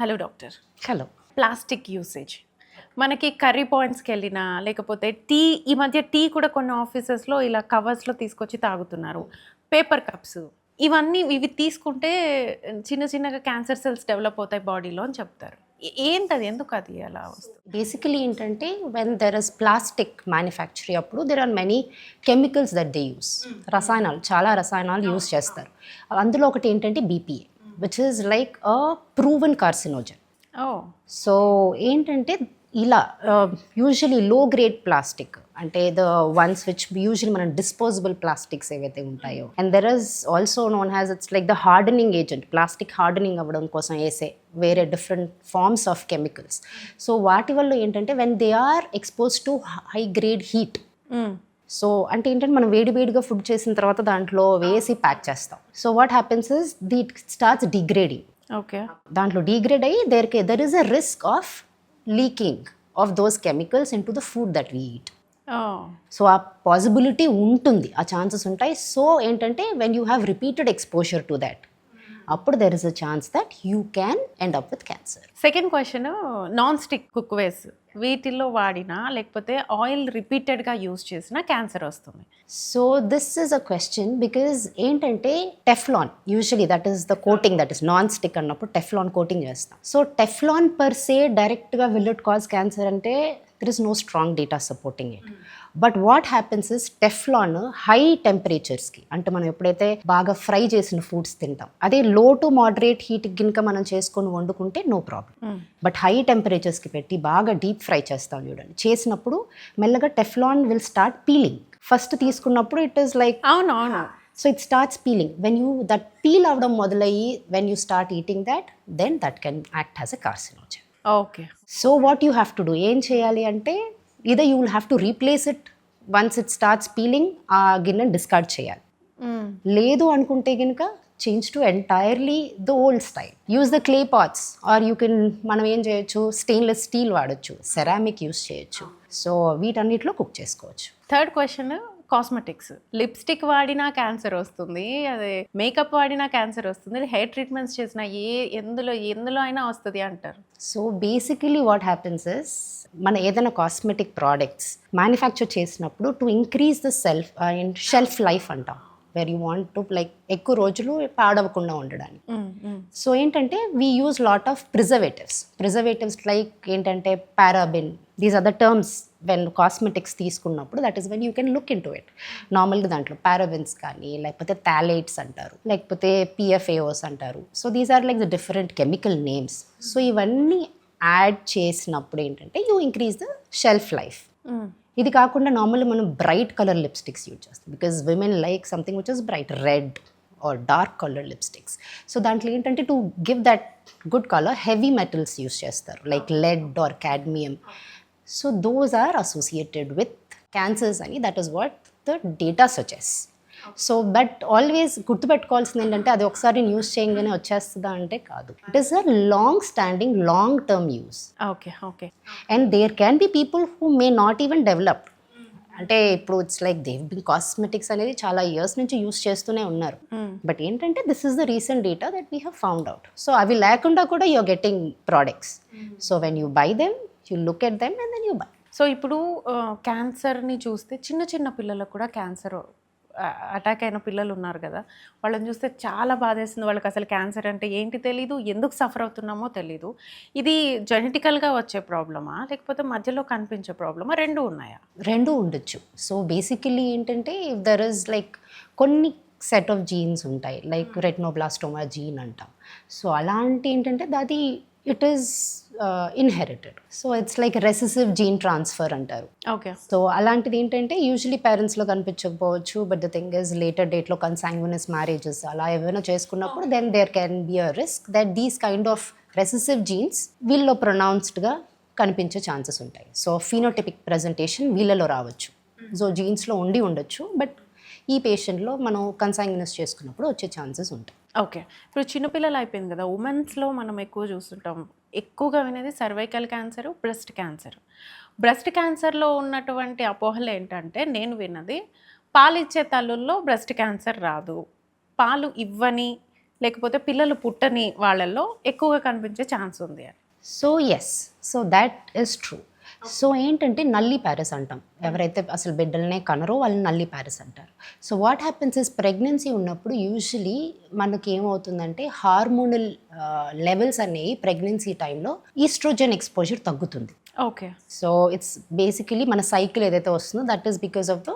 Hello doctor. Hello. Plastic usage మనకి curry పాయింట్స్కి వెళ్ళినా లేకపోతే టీ, ఈ మధ్య టీ కూడా కొన్ని ఆఫీసెస్లో ఇలా కవర్స్లో తీసుకొచ్చి తాగుతున్నారు. పేపర్ కప్స్ ఇవి తీసుకుంటే చిన్న చిన్నగా క్యాన్సర్ సెల్స్ డెవలప్ అవుతాయి బాడీలో అని చెప్తారు. ఏంటది, ఎందుకు అది అలా వస్తుంది? బేసికలీ ఏంటంటే when there is plastic manufacturing అప్పుడు there are many chemicals that they use. చాలా రసాయనాలు యూస్ చేస్తారు. అందులో ఒకటి ఏంటంటే BPA, which is like a proven carcinogen. So ఏంటంటే ఇలా యూజువలీ లో గ్రేడ్ ప్లాస్టిక్ అంటే ద వన్స్ విచ్ యూజువలీ మనం డిస్పోజబుల్ ప్లాస్టిక్స్ ఏవైతే ఉంటాయో, and there is also known as it's like the hardening agent, plastic hardening అవ్వడం కోసం వేసే వేరే different forms of chemicals. So వాటి వల్ల ఏంటంటే when they are expose to high grade heat, so అంటే ఏంటంటే మనం వేడివేడిగా ఫుడ్ చేసిన తర్వాత దాంట్లో వేసి ప్యాక్ చేస్తాం. So what happens is that starts degrading. Okay, దాంట్లో డిగ్రేడ్ అయ్యి there is a risk of leaking of those chemicals into the food that we eat. So ఆ పాసిబిలిటీ ఉంటుంది, ఆ ఛాన్సెస్ ఉంటాయి. సో ఏంటంటే when you have repeated exposure to that, అప్పుడు there is a chance that you can end up with cancer. Second question, non stick cookwares వీటిల్లో వాడినా లేకపోతే oil రిపీటెడ్గా యూజ్ చేసినా క్యాన్సర్ వస్తుంది. So this is a question because ఏంటంటే Teflon usually that is the coating, that is non stick అన్నప్పుడు Teflon coating చేస్తాం. So Teflon per se డైరెక్ట్గా విల్ ఇట్ కాజ్ క్యాన్సర్ అంటే there is no strong data supporting it. But what happens is Teflon high టెంపరేచర్స్కి, అంటే మనం ఎప్పుడైతే బాగా fry చేసిన ఫుడ్స్ తింటాం, అదే లో టు మోడరేట్ హీట్ గినక మనం చేసుకొని వండుకుంటే నో ప్రాబ్లం. బట్ హై టెంపరేచర్స్కి పెట్టి బాగా డీప్ ఫ్రై చేస్తాం చూడండి, చేసినప్పుడు మెల్లగా Teflon will start peeling. First తీసుకున్నప్పుడు ఇట్ ఈస్ లైక్ అవును, so it starts peeling. When you that peel అవడం మొదలయ్యి when you start eating that, then that can act as a carcinogen. Okay, so what you have to do, ఏం చేయాలి అంటే either you will have to replace it once it starts peeling, ఆ గిన్నెని discard చేయాలి. లేదు అనుకుంటే కనుక change to entirely the old style, use the clay pots or you can, మనం ఏం చేయొచ్చు, స్టెయిన్లెస్ స్టీల్ వాడచ్చు, సెరామిక్ యూస్ చేయొచ్చు. సో వీటన్నిటిలో కుక్ చేసుకోవచ్చు. Third question, cosmetics. లిప్స్టిక్ వాడినా క్యాన్సర్ వస్తుంది, అదే మేకప్ వాడినా క్యాన్సర్ వస్తుంది, హెయిర్ ట్రీట్మెంట్స్ చేసినా ఎందులో అయినా వస్తుంది అంటారు. So basically what happens is మన ఏదైనా కాస్మెటిక్ ప్రోడక్ట్స్ మ్యానుఫ్యాక్చర్ చేసినప్పుడు to increase the shelf life అంటాం, where you want to like ఎక్కువ రోజులు పాడవకుండా ఉండడానికి. సో ఏంటంటే we use lot of preservatives like ఏంటంటే paraben, these are the terms when cosmetics తీసుకున్నప్పుడు, that is when you can look into it. నార్మల్గా దాంట్లో పారాబిన్స్ కానీ లేకపోతే థాలేట్స్ అంటారు, లేకపోతే PFAOs అంటారు. So these are like the different chemical names. So ఇవన్నీ యాడ్ చేసినప్పుడు ఏంటంటే you increase the shelf life. ఇది కాకుండా నార్మల్గా మనం బ్రైట్ కలర్ లిప్స్టిక్స్ యూజ్ చేస్తాం, because women like something which is bright red or dark colour lipsticks. So దాంట్లో ఏంటంటే to give that good colour heavy metals use చేస్తారు, like lead or cadmium. So those are associated with cancers అని, that is what the data సజెస్. So but always గుర్తుపెట్టుకోవాల్సింది ఏంటంటే అది ఒకసారి use చేయగానే వచ్చేస్తుందా అంటే కాదు, it is a long standing long term use. Okay. And there can be people who may not even develop, అంటే ఇప్పుడు it's like they've been cosmetics అనేది చాలా ఇయర్స్ నుంచి యూస్ చేస్తూనే ఉన్నారు. బట్ ఏంటంటే this is the recent data that we have found out. So అవి లేకుండా కూడా you are getting products. So when you by them, you look at them and then you buy. So ఇప్పుడు క్యాన్సర్ని చూస్తే చిన్న పిల్లలకు కూడా క్యాన్సర్ అటాక్ అయిన పిల్లలు ఉన్నారు కదా, వాళ్ళని చూస్తే చాలా బాధేస్తుంది. వాళ్ళకి అసలు క్యాన్సర్ అంటే ఏంటి తెలీదు, ఎందుకు సఫర్ అవుతున్నామో తెలీదు. ఇది జెనెటికల్గా వచ్చే ప్రాబ్లమా లేకపోతే మధ్యలో కనిపించే ప్రాబ్లమా, రెండు ఉన్నాయా? రెండు ఉండొచ్చు. సో బేసికలీ ఏంటంటే ఇఫ్ దర్ ఇస్ లైక్ కొన్ని సెట్ ఆఫ్ జీన్స్ ఉంటాయి, లైక్ రెటినోబ్లాస్టోమా జీన్ అంటాం. సో అలాంటి ఏంటంటే అది it is inherited. So it's like recessive gene transfer అంటారు. ఓకే. సో అలాంటిది ఏంటంటే యూజువలీ పేరెంట్స్లో కనిపించకపోవచ్చు, but the thing is later డేట్లో కన్సాంగ్యునస్ మ్యారేజెస్ అలా ఏమైనా చేసుకున్నప్పుడు then there can be a risk that these kind of recessive genes వీళ్ళలో ప్రొనౌన్స్డ్గా కనిపించే ఛాన్సెస్ ఉంటాయి. సో ఫీనోటిపిక్ ప్రజెంటేషన్ వీళ్ళలో రావచ్చు, సో జీన్స్లో ఉండొచ్చు, బట్ ఈ పేషెంట్లో మనం కన్సాంగ్యునస్ చేసుకున్నప్పుడు వచ్చే ఛాన్సెస్ ఉంటాయి. ఓకే. ఇప్పుడు చిన్నపిల్లలు అయిపోయింది కదా, ఉమెన్స్లో మనం ఎక్కువ చూస్తుంటాం, ఎక్కువగా వినేది cervical cancer, breast cancer. Breast క్యాన్సర్లో ఉన్నటువంటి అపోహలు ఏంటంటే, నేను విన్నది పాలిచ్చే తల్లుల్లో బ్రెస్ట్ క్యాన్సర్ రాదు, పాలు ఇవ్వని లేకపోతే పిల్లలు పుట్టని వాళ్ళల్లో ఎక్కువగా కనిపించే ఛాన్స్ ఉంది అని. So yes, so that is true. So ఏంటంటే నల్లి ప్యారిస్ అంటాం, ఎవరైతే అసలు బిడ్డలనే కనరో వాళ్ళని నల్లి ప్యారిస్ అంటారు. So what happens is pregnancy ఉన్నప్పుడు యూజువలీ మనకి ఏమవుతుందంటే హార్మోనల్ లెవెల్స్ అనేవి ప్రెగ్నెన్సీ టైంలో ఈస్ట్రోజన్ ఎక్స్పోజర్ తగ్గుతుంది. ఓకే. సో ఇట్స్ బేసికలీ మన సైకిల్ ఏదైతే వస్తుందో that is because of the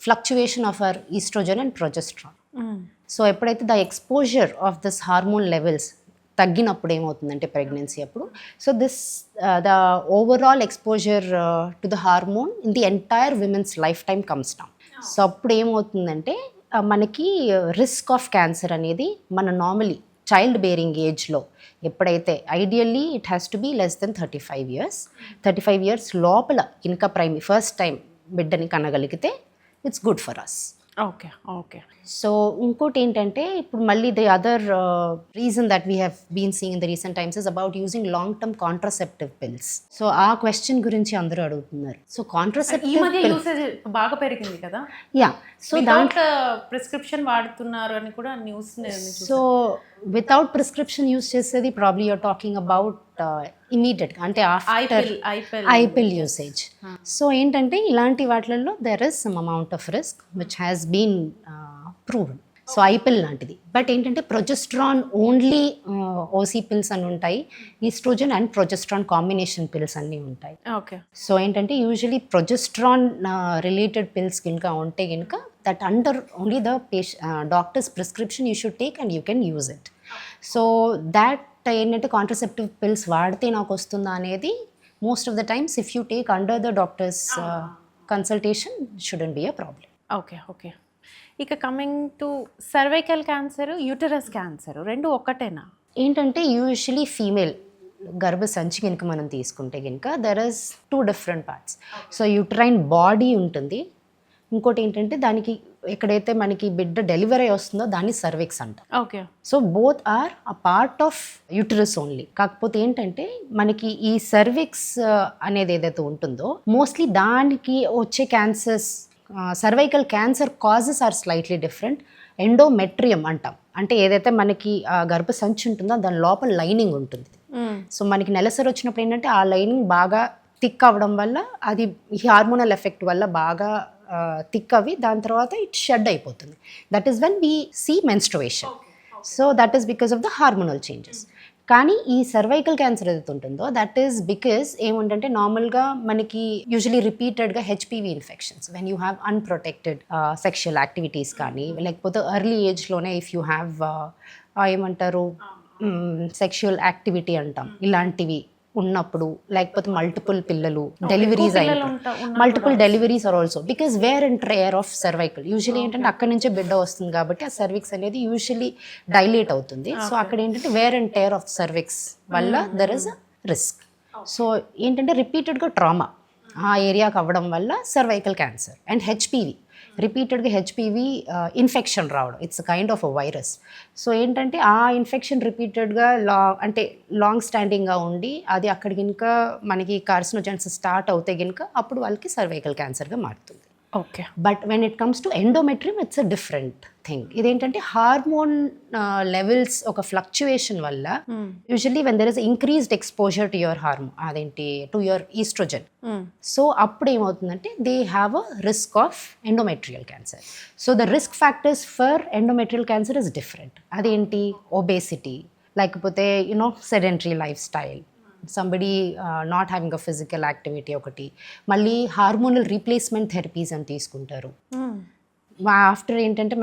fluctuation of our estrogen and progesterone. So ఎప్పుడైతే the exposure of this hormone levels తగ్గినప్పుడు ఏమవుతుందంటే ప్రెగ్నెన్సీ అప్పుడు, so this the overall exposure to the hormone in the entire women's life time comes down. So అప్పుడు ఏమవుతుందంటే మనకి risk of cancer అనేది మన normally child bearing ఏజ్లో ఎప్పుడైతే ideally it has to be less than 35 years లోపల ఇంకా first time బిడ్డని కనగలిగితే it's good for us. Okay. Okay. So ఇంకోటి ఏంటంటే ఇప్పుడు మళ్ళీ the other reason that we have been seeing in the recent times is about using long term contraceptive pills. So ఆ question గురించి అందరూ అడుగుతున్నారు. సో ఈ కాంట్రసెప్టివ్ మధ్య యూసేజ్ బాగా పెరిగింది కదా. యా, సో దాంట్లో ప్రిస్క్రిప్షన్ వాడుతున్నారు అని కూడా news. So without prescription use చేసేది ప్రాబ్లీ యూర్ టాకింగ్ అబౌట్ ఇమీడియట్గా అంటే ఆఫ్టర్ ఐపిల్ యూసేజ్. సో ఏంటంటే ఇలాంటి వాటిల్లో there is some amount of risk which has been proved. So i pill లాంటిది. బట్ ఏంటంటే ప్రొజెస్ట్రాన్ ఓన్లీ ఓసీ పిల్స్ అని ఉంటాయి, estrogen and progesterone combination pills అన్నీ ఉంటాయి. ఓకే. సో ఏంటంటే యూజువలీ ప్రొజెస్ట్రాన్ రిలేటెడ్ పిల్స్ కనుక ఉంటే కనుక that under only the doctor's prescription you should take and you can use it. So that ఏంటంటే contraceptive pills వాడితే నాకు వస్తుందా అనేది most of the times if you take under the doctor's consultation shouldn't be a problem. Okay. Okay. ఇక coming to cervical cancer, uterus cancer రెండు ఒక్కటేనా? ఏంటంటే usually female గర్భసంచి కనుక మనం తీసుకుంటే కనుక there is 2 different parts. So uterine body ఉంటుంది, ఇంకోటి ఏంటంటే దానికి ఎక్కడైతే మనకి బిడ్డ డెలివరీ వస్తుందో దాన్ని సర్విక్స్ అంటాం. Okay. So both are a part of uterus only. కాకపోతే ఏంటంటే మనకి ఈ సర్విక్స్ అనేది ఏదైతే ఉంటుందో మోస్ట్లీ దానికి వచ్చే cancers, cervical cancer causes are slightly different. Endometrium అంటాం, అంటే ఏదైతే మనకి గర్భసంచి ఉంటుందో దాని లోపల లైనింగ్ ఉంటుంది. సో మనకి నెలసరి వచ్చినప్పుడు ఏంటంటే ఆ లైనింగ్ బాగా థిక్ అవ్వడం వల్ల అది హార్మోనల్ ఎఫెక్ట్ వల్ల బాగా థిక్ అవి దాని తర్వాత ఇట్ షెడ్ అయిపోతుంది. That is when we see menstruation. So that is because of the hormonal changes. కానీ ఈ సర్వైకల్ క్యాన్సర్ ఏదైతే ఉంటుందో దట్ ఈస్ బికాస్ ఏముందంటే నార్మల్గా మనకి యూజువలీ రిపీటెడ్గా HPV infections when you have unprotected sexual activities కానీ లేకపోతే ఎర్లీ ఏజ్లోనే ఇఫ్ యూ హ్యావ్ ఏమంటారు సెక్షువల్ యాక్టివిటీ అంటాం, ఇలాంటివి ఉన్నప్పుడు లేకపోతే మల్టిపుల్ పిల్లలు deliveries multiple deliveries are also because wear and tear of cervical usually ఏంటంటే అక్కడి నుంచే బిడ్డ వస్తుంది కాబట్టి ఆ సర్విక్స్ అనేది యూజువలీ డైలేట్ అవుతుంది. సో అక్కడ ఏంటంటే wear and tear of cervix వల్ల there is a risk. So ఏంటంటే రిపీటెడ్గా ట్రామా ఆ ఏరియాకి అవ్వడం వల్ల సర్వైకల్ క్యాన్సర్ అండ్ హెచ్పివి రిపీటెడ్గా హెచ్పివి ఇన్ఫెక్షన్ రావడం, it's kind of a virus. So ఏంటంటే ఆ ఇన్ఫెక్షన్ రిపీటెడ్గా అంటే లాంగ్ స్టాండింగ్గా ఉండి అది అక్కడికి ఇంకా మనకి కార్సినోజెన్స్ స్టార్ట్ అవుతే కనుక అప్పుడు వాళ్ళకి సర్వైకల్ క్యాన్సర్గా మారుతుంది. Okay. But when it comes to endometrium it's a different thing. ఇదేంటంటే హార్మోన్ లెవెల్స్ ఒక ఫ్లక్చుయేషన్ వల్ల usually when there is increased exposure to your hormone అదేంటి టు యువర్ ఈస్ట్రోజన్. సో అప్పుడు ఏమవుతుందంటే they have a risk of endometrial cancer. So the risk factors for endometrial cancer is different. అదేంటి obesity, లేకపోతే you know sedentary life style, somebody not having a physical activity ఒకటి, మళ్ళీ hormonal replacement therapies అని తీసుకుంటారు. After ఏంటంటే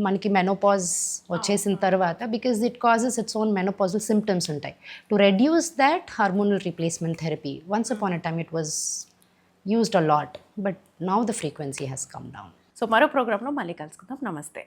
మనకి menopause వచ్చేసిన తర్వాత because it causes its own menopausal symptoms ఉంటాయి. To reduce that hormonal replacement therapy once upon a time it was used a lot but now the frequency has come down. So మరో ప్రోగ్రాంలో మళ్ళీ కలుసుకుందాం. నమస్తే.